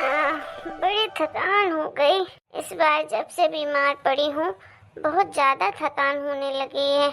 बड़ी थकान हो गई। इस बार जब से बीमार पड़ी हूँ बहुत ज़्यादा थकान होने लगी है।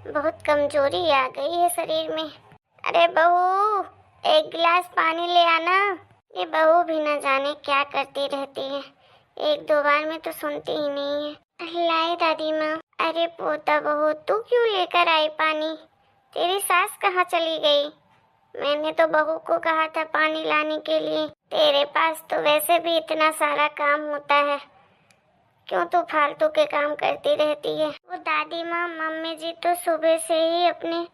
बहुत कमजोरी आ गई है शरीर में। अरे बहू, एक गिलास पानी ले आना। ये बहू भी न जाने क्या करती रहती है, एक दो बार में तो सुनती ही नहीं है। लाई दादी माँ। अरे पोता बहू, तू क्यों लेकर आई पानी? तेरी सास कहाँ चली गई? मैंने तो बहू को कहा था पानी लाने के लिए। तेरे पास तो वैसे भी इतना सारा काम होता है, क्यों तू फालतू के काम करती रहती है? वो दादी माँ, मम्मी जी तो सुबह से ही अपने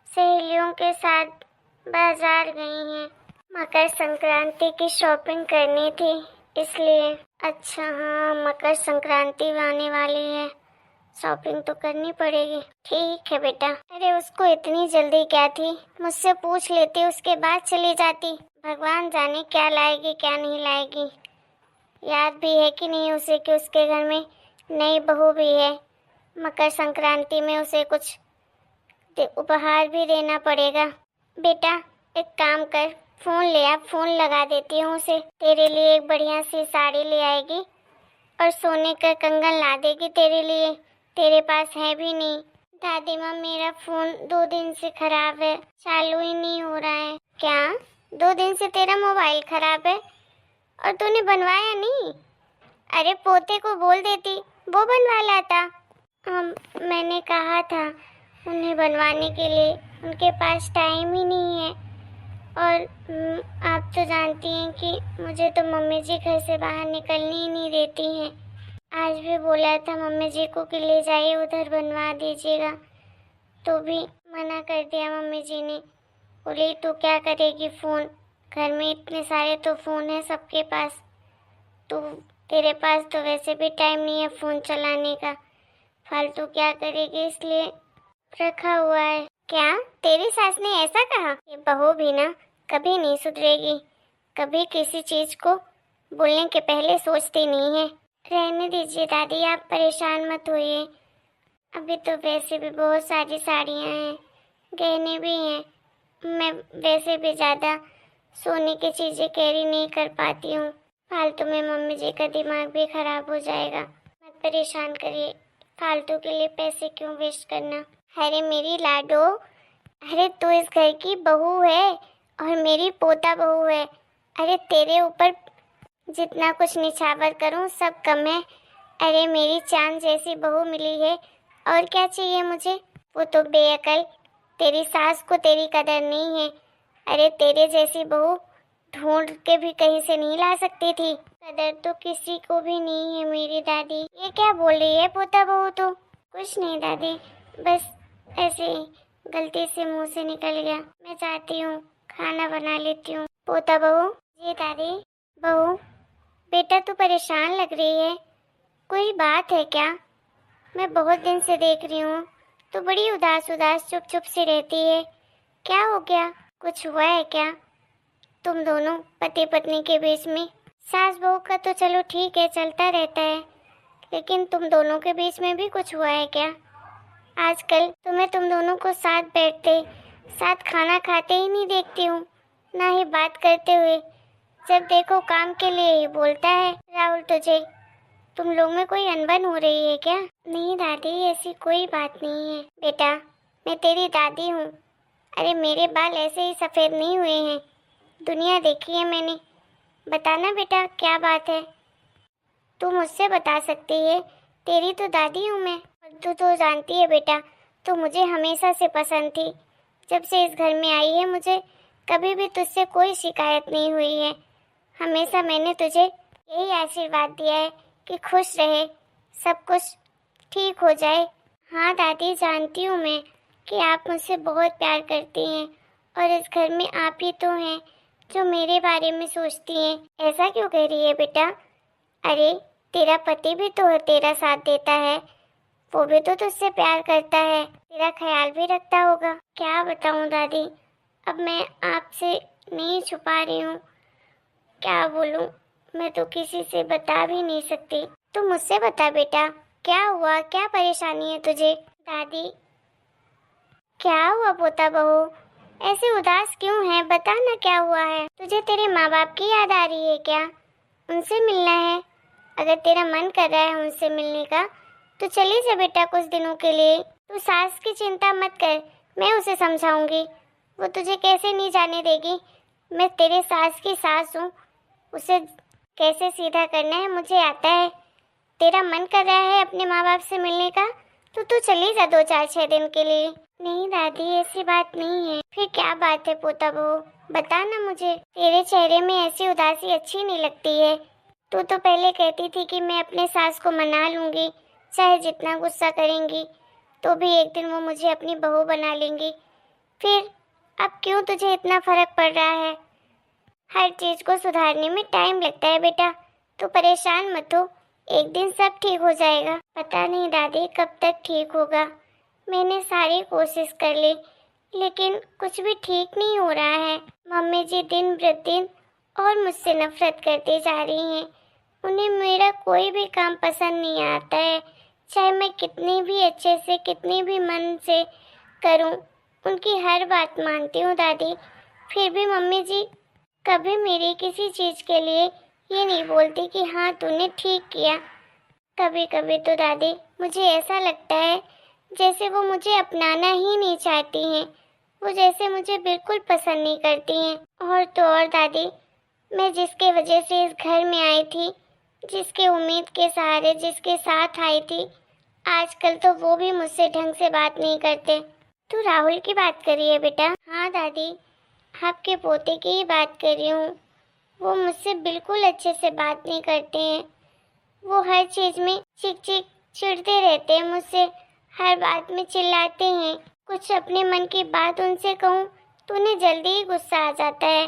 सहेलियों के साथ बाजार गई हैं। मकर संक्रांति की शॉपिंग करनी थी इसलिए। अच्छा हाँ, मकर संक्रांति आने वाली है, शॉपिंग तो करनी पड़ेगी। ठीक है बेटा। अरे उसको इतनी जल्दी क्या थी, मुझसे पूछ लेती उसके बाद चली जाती। भगवान जाने क्या लाएगी क्या नहीं लाएगी। याद भी है कि नहीं उसे कि उसके घर में नई बहू भी है। मकर संक्रांति में उसे कुछ उपहार भी देना पड़ेगा। बेटा एक काम कर, फोन ले आ, फोन लगा देती हूँ उसे। तेरे लिए एक बढ़िया सी साड़ी ले आएगी और सोने का कंगन ला देगी तेरे लिए। तेरे पास है भी नहीं। दादी माँ, मेरा फोन 2 दिन से खराब है, चालू ही नहीं हो रहा है। क्या 2 दिन से तेरा मोबाइल खराब है और तूने बनवाया नहीं? अरे पोते को बोल देती, वो बनवा लाता। मैंने कहा था उन्हें बनवाने के लिए, उनके पास टाइम ही नहीं है। और आप तो जानती हैं कि मुझे तो मम्मी जी घर से बाहर निकलने ही नहीं देती हैं। आज भी बोला था मम्मी जी को कि ले जाइए उधर बनवा दीजिएगा, तो भी मना कर दिया मम्मी जी ने। बोली तू क्या करेगी फ़ोन, घर में इतने सारे तो फ़ोन है सबके पास, तो तेरे पास तो वैसे भी टाइम नहीं है फ़ोन चलाने का, फालतू क्या करेगी, इसलिए रखा हुआ है। क्या तेरी सास ने ऐसा कहा? ये बहू भी ना कभी नहीं सुधरेगी, कभी किसी चीज को बोलने के पहले सोचती नहीं है। रहने दीजिए दादी, आप परेशान मत होइए। अभी तो वैसे भी बहुत सारी साड़ियाँ हैं, गहने भी हैं। मैं वैसे भी ज़्यादा सोने की चीज़ें कैरी नहीं कर पाती हूँ। फालतू में मम्मी जी का दिमाग भी खराब हो जाएगा। मत परेशान करिए, फालतू के लिए पैसे क्यों वेस्ट करना। अरे मेरी लाडो, अरे तू इस घर की बहू है और मेरी पोता बहू है। अरे तेरे ऊपर जितना कुछ निछावर करूं सब कम है। अरे मेरी चांद जैसी बहू मिली है, और क्या चाहिए मुझे। वो तो बेअकल, तेरी सास को तेरी कदर नहीं है। अरे तेरे जैसी बहू ढूंढ के भी कहीं से नहीं ला सकती थी। कदर तो किसी को भी नहीं है मेरी दादी। ये क्या बोल रही है पोता बहू? तो कुछ नहीं दादी, बस ऐसे ही गलती से मुंह से निकल गया। मैं चाहती हूँ खाना बना लेती हूँ। पोता बहू। जी दादी। बहू बेटा तू परेशान लग रही है, कोई बात है क्या? मैं बहुत दिन से देख रही हूँ तो बड़ी उदास उदास चुप चुप सी रहती है, क्या हो गया? कुछ हुआ है क्या तुम दोनों पति पत्नी के बीच में? सास बहू का तो चलो ठीक है, चलता रहता है, लेकिन तुम दोनों के बीच में भी कुछ हुआ है क्या? आजकल तो मैं तुम दोनों को साथ बैठते, साथ खाना खाते ही नहीं देखती हूँ, ना ही बात करते हुए। जब देखो काम के लिए ही बोलता है राहुल तुझे। तुम लोग में कोई अनबन हो रही है क्या? नहीं दादी, ऐसी कोई बात नहीं है। बेटा मैं तेरी दादी हूँ। अरे मेरे बाल ऐसे ही सफ़ेद नहीं हुए हैं, दुनिया देखी है मैंने। बताना बेटा क्या बात है? तू मुझसे बता सकती है, तेरी तो दादी हूँ मैं। और तू तो जानती है बेटा, तू मुझे हमेशा से पसंद थी। जब से इस घर में आई है मुझे कभी भी तुझसे कोई शिकायत नहीं हुई है। हमेशा मैंने तुझे यही आशीर्वाद दिया है कि खुश रहे, सब कुछ ठीक हो जाए। हाँ दादी, जानती हूँ मैं कि आप मुझसे बहुत प्यार करती हैं, और इस घर में आप ही तो हैं जो मेरे बारे में सोचती हैं। ऐसा क्यों कह रही है बेटा? अरे तेरा पति भी तो तेरा साथ देता है, वो भी तो तुझसे प्यार करता है, तेरा ख्याल भी रखता होगा। क्या बताऊँ दादी, अब मैं आपसे नहीं छुपा रही हूँ, क्या बोलूँ, मैं तो किसी से बता भी नहीं सकती। तू मुझसे बता बेटा, क्या हुआ, क्या परेशानी है तुझे? दादी क्या हुआ पोता बहू, ऐसे उदास क्यों है? बता ना क्या हुआ है? तुझे तेरे माँ बाप की याद आ रही है क्या? उनसे मिलना है? अगर तेरा मन कर रहा है उनसे मिलने का तो चली जा बेटा कुछ दिनों के लिए। तू सास की चिंता मत कर, मैं उसे समझाऊंगी। वो तुझे कैसे नहीं जाने देगी। मैं तेरे सास की सास हूँ, उसे कैसे सीधा करना है मुझे आता है। तेरा मन कर रहा है अपने माँ बाप से मिलने का तो तू चली जा 2-4-6 दिन के लिए। नहीं दादी, ऐसी बात नहीं है। फिर क्या बात है पोता बहू, बता ना मुझे। तेरे चेहरे में ऐसी उदासी अच्छी नहीं लगती है। तू तो पहले कहती थी कि मैं अपने सास को मना लूंगी, चाहे जितना गुस्सा करेंगी तो भी एक दिन वो मुझे अपनी बहू बना लेंगी। फिर अब क्यों तुझे इतना फर्क पड़ रहा है? हर चीज को सुधारने में टाइम लगता है बेटा, तू परेशान मत हो, एक दिन सब ठीक हो जाएगा। पता नहीं दादी कब तक ठीक होगा। मैंने सारी कोशिश कर ली लेकिन कुछ भी ठीक नहीं हो रहा है। मम्मी जी दिन प्रतिदिन और मुझसे नफरत करती जा रही हैं। उन्हें मेरा कोई भी काम पसंद नहीं आता है, चाहे मैं कितनी भी अच्छे से कितनी भी मन से करूं। उनकी हर बात मानती हूँ दादी, फिर भी मम्मी जी कभी मेरी किसी चीज़ के लिए ये नहीं बोलती कि हाँ तूने ठीक किया। कभी कभी तो दादी मुझे ऐसा लगता है जैसे वो मुझे अपनाना ही नहीं चाहती हैं। वो जैसे मुझे बिल्कुल पसंद नहीं करती हैं। और तो और दादी, मैं जिसके वजह से इस घर में आई थी, जिसके उम्मीद के सहारे जिसके साथ आई थी, आजकल तो वो भी मुझसे ढंग से बात नहीं करते। तू राहुल की बात कर रही है बेटा? हाँ दादी, आपके पोते की ही बात कर रही हूँ। वो मुझसे बिल्कुल अच्छे से बात नहीं करते हैं। वो हर चीज़ में चिक चिक चिढ़ते रहते हैं मुझसे, हर बात में चिल्लाते हैं। कुछ अपने मन की बात उनसे कहूँ तो उन्हें जल्दी ही गुस्सा आ जाता है।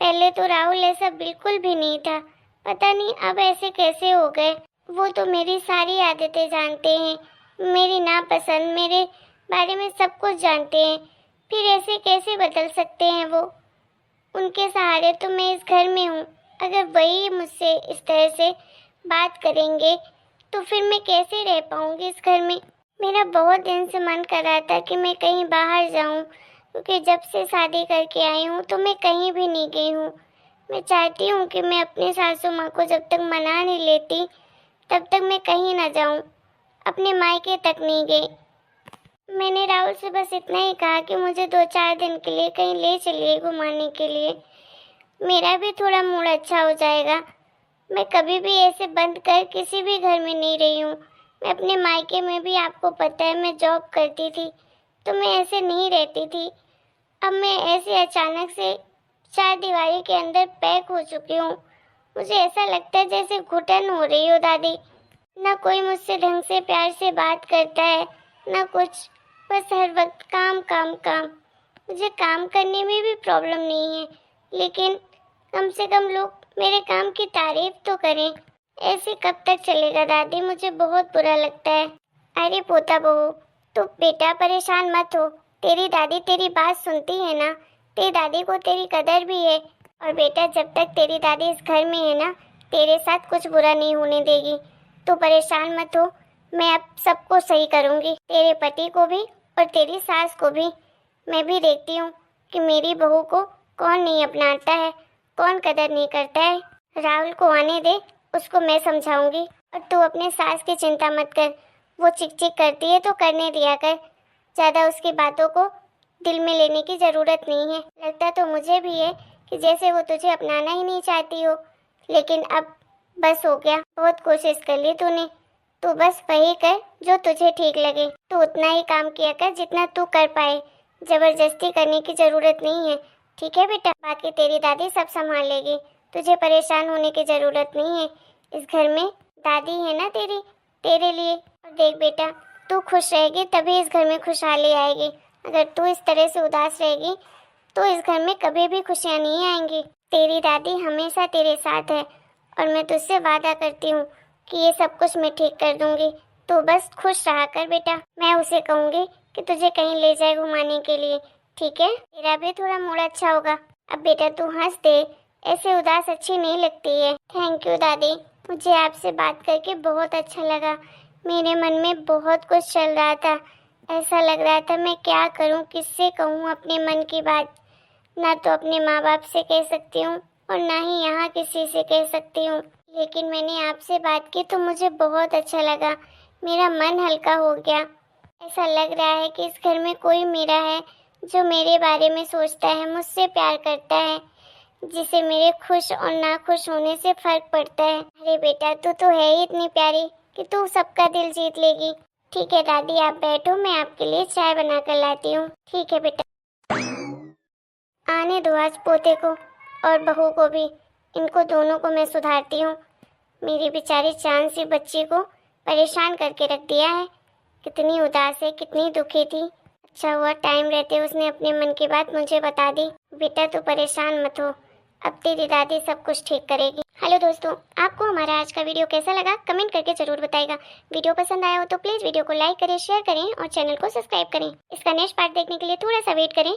पहले तो राहुल ऐसा बिल्कुल भी नहीं था, पता नहीं अब ऐसे कैसे हो गए। वो तो मेरी सारी आदतें जानते हैं, मेरी नापसंद, मेरे बारे में सब कुछ जानते हैं। फिर ऐसे कैसे बदल सकते हैं वो? उनके सहारे तो मैं इस घर में हूँ। अगर वही मुझसे इस तरह से बात करेंगे तो फिर मैं कैसे रह पाऊँगी इस घर में? मेरा बहुत दिन से मन कर रहा था कि मैं कहीं बाहर जाऊँ, क्योंकि जब से शादी करके आई हूँ तो मैं कहीं भी नहीं गई हूँ। मैं चाहती हूँ कि मैं अपने सासू माँ को जब तक मना नहीं लेती तब तक मैं कहीं ना जाऊँ, अपने मायके तक नहीं गई। मैंने राहुल से बस इतना ही कहा कि मुझे 2-4 दिन के लिए कहीं ले चलिए घुमाने के लिए, मेरा भी थोड़ा मूड अच्छा हो जाएगा। मैं कभी भी ऐसे बंद कर किसी भी घर में नहीं रही हूँ। मैं अपने मायके में भी, आपको पता है, मैं जॉब करती थी तो मैं ऐसे नहीं रहती थी। अब मैं ऐसे अचानक से 4 दीवारी के अंदर पैक हो चुकी हूँ। मुझे ऐसा लगता है जैसे घुटन हो रही हो दादी। ना कोई मुझसे ढंग से प्यार से बात करता है ना कुछ, बस हर वक्त काम काम काम। मुझे काम करने में भी प्रॉब्लम नहीं है, लेकिन कम से कम लोग मेरे काम की तारीफ तो करें। ऐसे कब तक चलेगा दादी? मुझे बहुत बुरा लगता है। अरे पोता बहू, तो बेटा परेशान मत हो, तेरी दादी तेरी बात सुनती है ना, तेरी दादी को तेरी कदर भी है। और बेटा जब तक तेरी दादी इस घर में है ना, तेरे साथ कुछ बुरा नहीं होने देगी। तो परेशान मत हो, मैं अब सबको सही करूँगी, तेरे पति को भी और तेरी सास को भी। मैं भी देखती हूँ कि मेरी बहू को कौन नहीं अपनाता है, कौन कदर नहीं करता है। राहुल को आने दे, उसको मैं समझाऊंगी। और तू अपने सास की चिंता मत कर, वो चिक चिक करती है तो करने दिया कर, ज़्यादा उसकी बातों को दिल में लेने की ज़रूरत नहीं है। लगता तो मुझे भी है कि जैसे वो तुझे अपनाना ही नहीं चाहती हो, लेकिन अब बस हो गया, बहुत कोशिश कर ली तूने। तू बस वही कर जो तुझे ठीक लगे। तू उतना ही काम किया कर जितना तू कर पाए, जबरदस्ती करने की ज़रूरत नहीं है। ठीक है बेटा, बाकी तेरी दादी सब संभाल लेगी, तुझे परेशान होने की ज़रूरत नहीं है। इस घर में दादी है ना तेरी, तेरे लिए। और देख बेटा, तू खुश रहेगी तभी इस घर में खुशहाली आएगी। अगर तू इस तरह से उदास रहेगी तो इस घर में कभी भी खुशियाँ नहीं आएंगी। तेरी दादी हमेशा तेरे साथ है और मैं तुझसे वादा करती हूँ कि ये सब कुछ मैं ठीक कर दूंगी। तू बस खुश रहा कर बेटा। मैं उसे कहूँगी कि तुझे कहीं ले जाए घुमाने के लिए, ठीक है? तेरा भी थोड़ा मूड अच्छा होगा। अब बेटा तू हंस दे, ऐसे उदास अच्छी नहीं लगती है। थैंक यू दादी, मुझे आपसे बात करके बहुत अच्छा लगा। मेरे मन में बहुत कुछ चल रहा था ऐसा लग रहा था मैं क्या करूं, किससे कहूं अपने मन की बात। ना तो अपने माँ बाप से कह सकती हूँ और ना ही यहाँ किसी से कह सकती हूँ। लेकिन मैंने आपसे बात की तो मुझे बहुत अच्छा लगा, मेरा मन हल्का हो गया। ऐसा लग रहा है कि इस घर में कोई मेरा है जो मेरे बारे में सोचता है, मुझसे प्यार करता है, जिसे मेरे खुश और ना खुश होने से फर्क पड़ता है। अरे बेटा, तू तो है ही इतनी प्यारी कि तू सबका दिल जीत लेगी। ठीक है दादी, आप बैठो, मैं आपके लिए चाय बना कर लाती हूँ। ठीक है बेटा। आने दो आज पोते को और बहू को भी, इनको दोनों को मैं सुधारती हूँ। मेरी बेचारी चांद सी बच्ची को परेशान करके रख दिया है। कितनी उदास है, कितनी दुखी थी। अच्छा हुआ टाइम रहते उसने अपने मन की बात मुझे बता दी। बेटा तू परेशान मत हो, अब तेरी दादी सब कुछ ठीक करेगी। हेलो दोस्तों, आपको हमारा आज का वीडियो कैसा लगा कमेंट करके जरूर बताइएगा। वीडियो पसंद आया हो तो प्लीज़ वीडियो को लाइक करें, शेयर करें और चैनल को सब्सक्राइब करें। इसका नेक्स्ट पार्ट देखने के लिए थोड़ा सा वेट करें